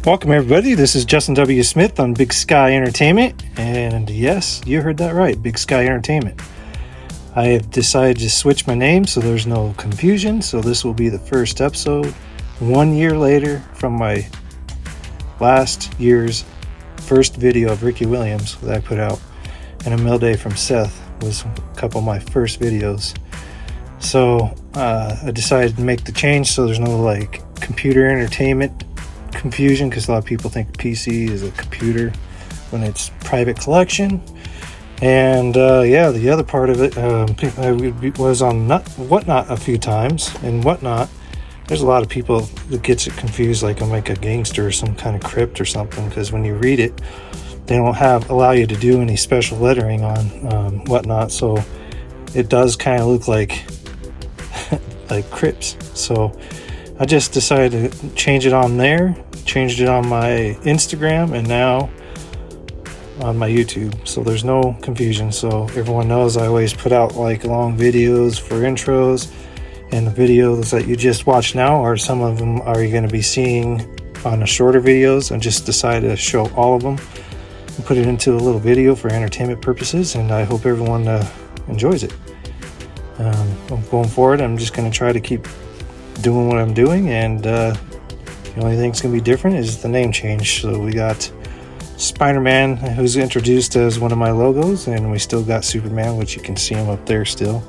Welcome everybody, this is Justin W. Smith on Big Sky Entertainment, and yes, you heard that right, Big Sky Entertainment. I have decided to switch my name so there's no confusion, so this will be the first episode 1 year later from my last year's first video of Ricky Williams that I put out, and a mail day from Seth was a couple of my first videos. So I decided to make the change so there's no like computer entertainment confusion, because a lot of people think PC is a computer when it's private collection. And the other part of it, I was on Whatnot a few times, and Whatnot, there's a lot of people that gets it confused like I'm like a gangster or some kind of crypt or something, because when you read it, they don't allow you to do any special lettering on Whatnot, so it does kind of look like like crypts. So I just decided to change it on there, changed it on my Instagram, and now on my YouTube, so there's no confusion. So everyone knows I always put out like long videos for intros, and the videos that you just watched now are some of them are you going to be seeing on the shorter videos. I just decided to show all of them and put it into a little video for entertainment purposes, and I hope everyone enjoys it. Going forward, I'm just going to try to keep doing what I'm doing, and the only thing that's going to be different is the name change. So we got Spider-Man, who's introduced as one of my logos, and we still got Superman, which you can see him up there still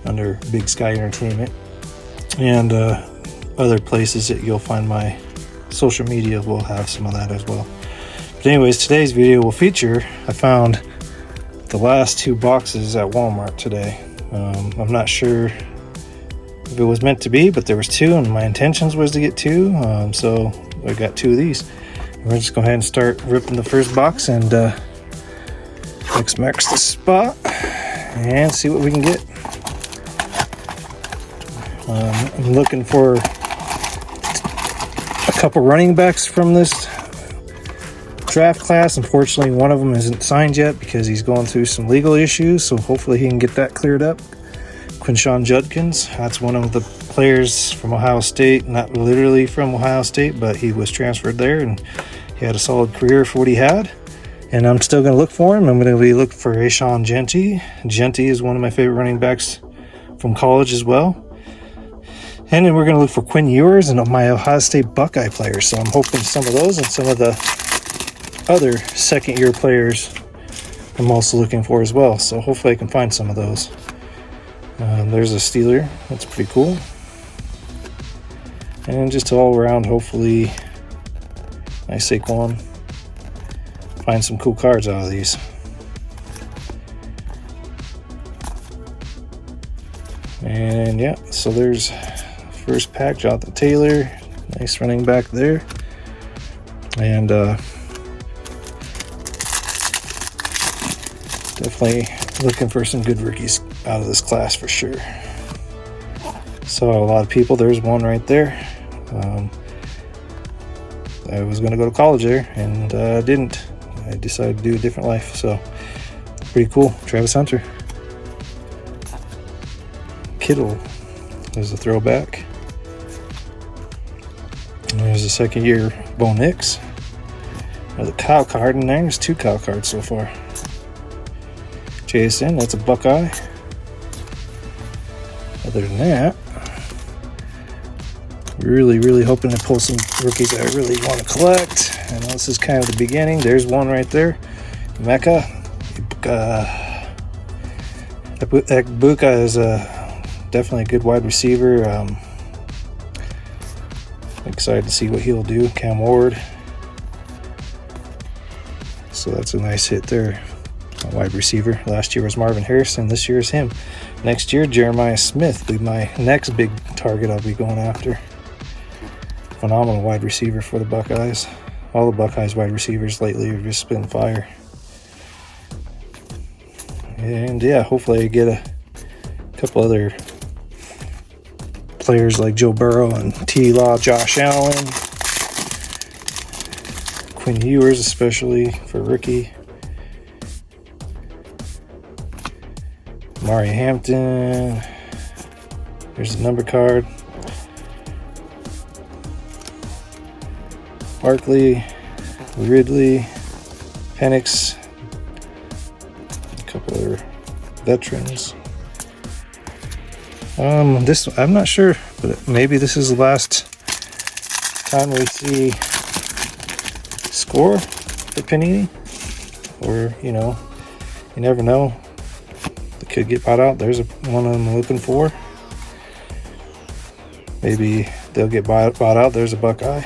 under Big Sky Entertainment, and other places that you'll find my social media will have some of that as well. But anyways, today's video will feature, I found the last 2 boxes at Walmart today. I'm not sure if it was meant to be, but there was 2, and my intentions was to get 2, so I got 2 of these. We're just go ahead and start ripping the first box, and X marks the spot, and see what we can get. I'm looking for a couple running backs from this draft class. Unfortunately, one of them isn't signed yet because he's going through some legal issues, so hopefully he can get that cleared up. Quinshon Judkins, that's one of the players from Ohio State, not literally from Ohio State, but he was transferred there, and he had a solid career for what he had. And I'm still going to look for him. I'm going to be looking for Ashawn Jeanty. Jeanty is one of my favorite running backs from college as well. And then we're going to look for Quinn Ewers and my Ohio State Buckeye players. So I'm hoping some of those and some of the other second-year players I'm also looking for as well. So hopefully I can find some of those. There's a Steeler. That's pretty cool. And just all around, hopefully, nice Saquon. Find some cool cards out of these. And yeah, so there's first pack, Jonathan Taylor. Nice running back there. And definitely looking for some good rookies out of this class for sure. So a lot of people, there's one right there. I was going to go to college there, and didn't. I decided to do a different life, so pretty cool. Travis Hunter. Kittle is a throwback. And there's a second-year Bo Nix. There's a Kyle card in there. There's 2 Kyle cards so far. JSN, that's a Buckeye. Other than that, really hoping to pull some rookies that I really want to collect. And this is kind of the beginning. There's one right there. Mecca. Buka is definitely a good wide receiver. I'm excited to see what he'll do. Cam Ward. So that's a nice hit there. A wide receiver. Last year was Marvin Harrison. This year is him. Next year, Jeremiah Smith will be my next big target I'll be going after. Phenomenal wide receiver for the Buckeyes. All the Buckeyes wide receivers lately have just been fire. And yeah, hopefully I get a couple other players like Joe Burrow and T. Law, Josh Allen, Quinn Ewers especially for rookie. Mari Hampton. There's a number card. Barkley, Ridley, Penix, a couple other veterans. This, I'm not sure, but maybe this is the last time we see score for Panini, or you know, you never know, they could get bought out. There's one I'm looking for. Maybe they'll get bought out. There's a Buckeye,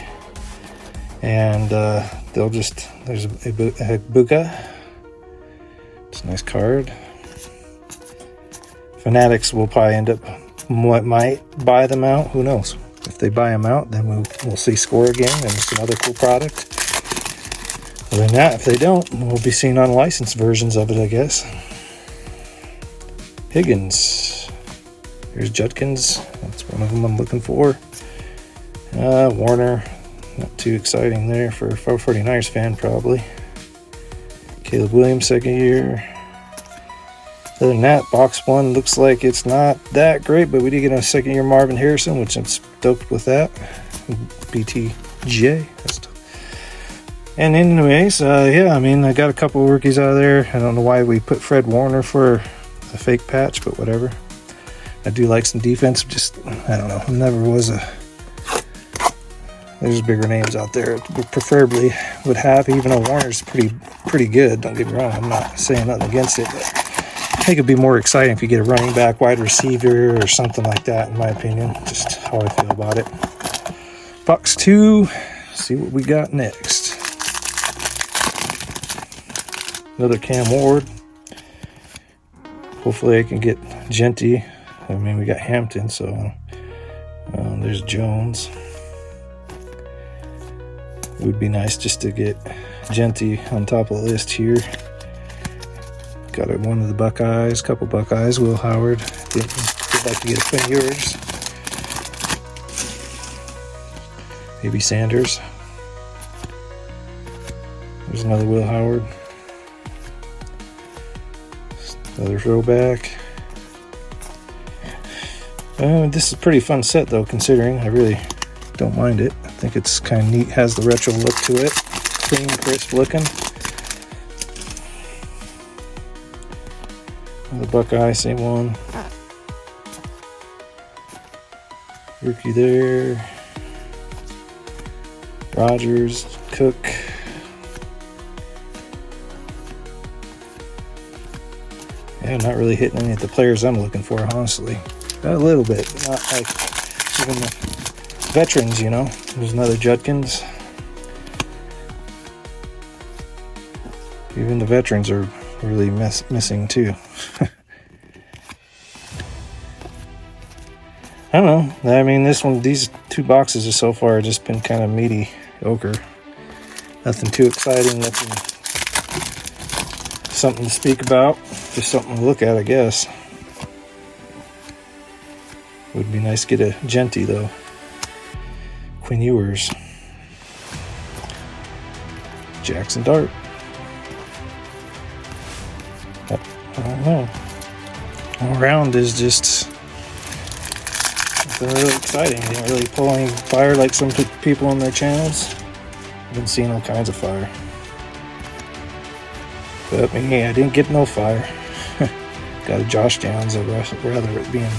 and they'll just, there's a Buka. It's a nice card. Fanatics will probably end up, might buy them out. Who knows? If they buy them out, then we'll see score again, and it's another cool product. Other than that, if they don't, we'll be seeing unlicensed versions of it, I guess. Higgins. Here's Judkins. That's one of them I'm looking for. Warner. Not too exciting there for a 49ers fan, probably. Caleb Williams, second year. Other than that, box one looks like it's not that great, but we did get a second year Marvin Harrison, which I'm stoked with that. BTJ. And anyways, yeah, I mean, I got a couple of rookies out of there. I don't know why we put Fred Warner for a fake patch, but whatever. I do like some defense. Just, I don't know. I never was a... There's bigger names out there. Preferably would have, even though Warner's pretty good. Don't get me wrong. I'm not saying nothing against it, but I think it'd be more exciting if you get a running back, wide receiver, or something like that, in my opinion. Just how I feel about it. Box 2. See what we got next. Another Cam Ward. Hopefully I can get Genty. I mean, we got Hampton, so there's Jones. It would be nice just to get Genty on top of the list here. Got one of the Buckeyes, couple Buckeyes. Will Howard. Did like to get a Quinn Ewers. Maybe Sanders. There's another Will Howard. Another throwback. This is a pretty fun set, though, considering. I really don't mind it. I think it's kind of neat. Has the retro look to it. Clean, crisp looking. The Buckeye, same one. Rookie there. Rogers, Cook. Yeah, not really hitting any of the players I'm looking for, honestly. A little bit, but not like even the veterans, you know. There's another Judkins. Even the veterans are really missing too. I don't know. I mean, these two boxes are so far just been kind of mediocre. Nothing too exciting, nothing, something to speak about, just something to look at, I guess. Would be nice to get a Genty, though. Quinn Ewers. Jackson Dart. I don't know. All around is just nothing really exciting. They didn't really pull any fire like some people on their channels. I've been seeing all kinds of fire. But me, I didn't get no fire. Got a Josh Downs. I'd rather it being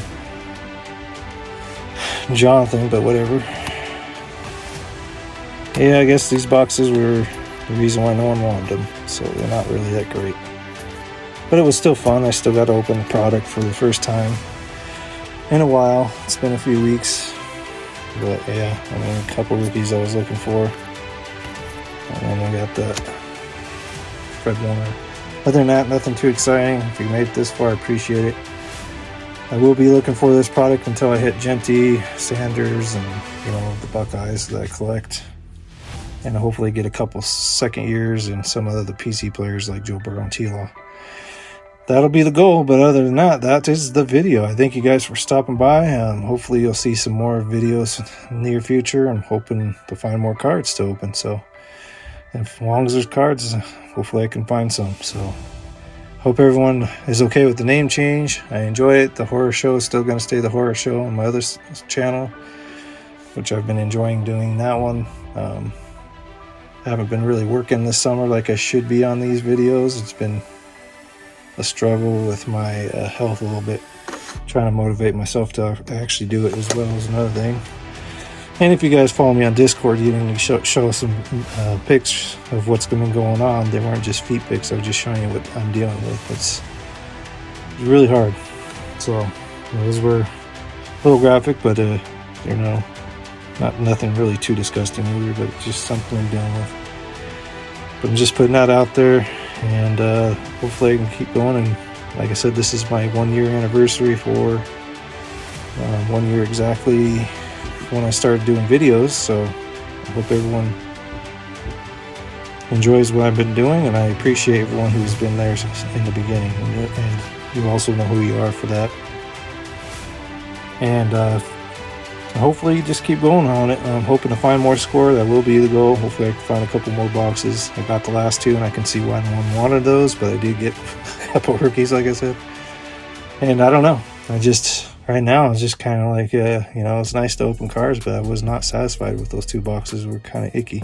Jonathan, but whatever. Yeah, I guess these boxes were the reason why no one wanted them, so they're not really that great. But it was still fun. I still got to open the product for the first time in a while. It's been a few weeks, but yeah, I mean, a couple rookies I was looking for, and then I got that Fred Warner. Other than that, nothing too exciting. If you made it this far, I appreciate it. I will be looking for this product until I hit Genty, Sanders, and the Buckeyes that I collect, and hopefully get a couple second years and some of the PC players like Joe Burrow and T-Law. That'll be the goal, but other than that, that is the video. I thank you guys for stopping by. Hopefully you'll see some more videos in the near future. I'm hoping to find more cards to open, so as long as there's cards, hopefully I can find some. So hope everyone is okay with the name change. I enjoy it. The horror show is still going to stay the horror show on my other channel, which I've been enjoying doing that one. haven't been really working this summer like I should be on these videos. It's been a struggle with my health a little bit. Trying to motivate myself to actually do it as well is another thing. And if you guys follow me on Discord, you can show some pics of what's been going on. They weren't just feet pics. I was just showing you what I'm dealing with. It's really hard. So those were a little graphic, but you know, nothing really too disgusting either, but just something I'm dealing with. But I'm just putting that out there, and hopefully I can keep going. And like I said, this is my 1 year anniversary for 1 year exactly when I started doing videos. So I hope everyone enjoys what I've been doing, and I appreciate everyone who's been there in the beginning, and you also know who you are for that. And hopefully just keep going on it. I'm hoping to find more score. That will be the goal. Hopefully I can find a couple more boxes. I got the last two, and I can see why no one wanted those, but I did get a couple rookies, like I said. And I don't know. Right now, it's just kind of like, you know, it's nice to open cards, but I was not satisfied with those two boxes. They were kind of icky.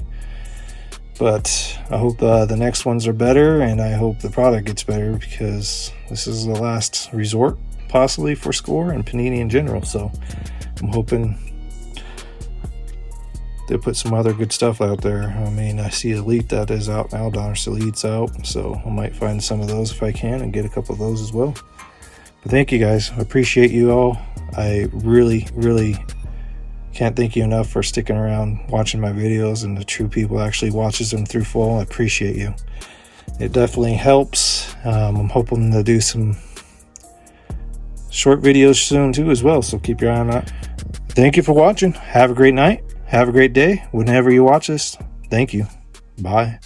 But I hope the next ones are better, and I hope the product gets better, because this is the last resort, possibly, for score and Panini in general. So I'm hoping they put some other good stuff out there. I mean, I see Elite that is out now. Donruss Elite's out, so I might find some of those if I can and get a couple of those as well. But thank you guys. I appreciate you all. I really, really can't thank you enough for sticking around watching my videos, and the true people actually watches them through full. I appreciate you. It definitely helps. I'm hoping to do some short videos soon too as well, so keep your eye on that. Thank you for watching. Have a great night. Have a great day whenever you watch this. Thank you. Bye.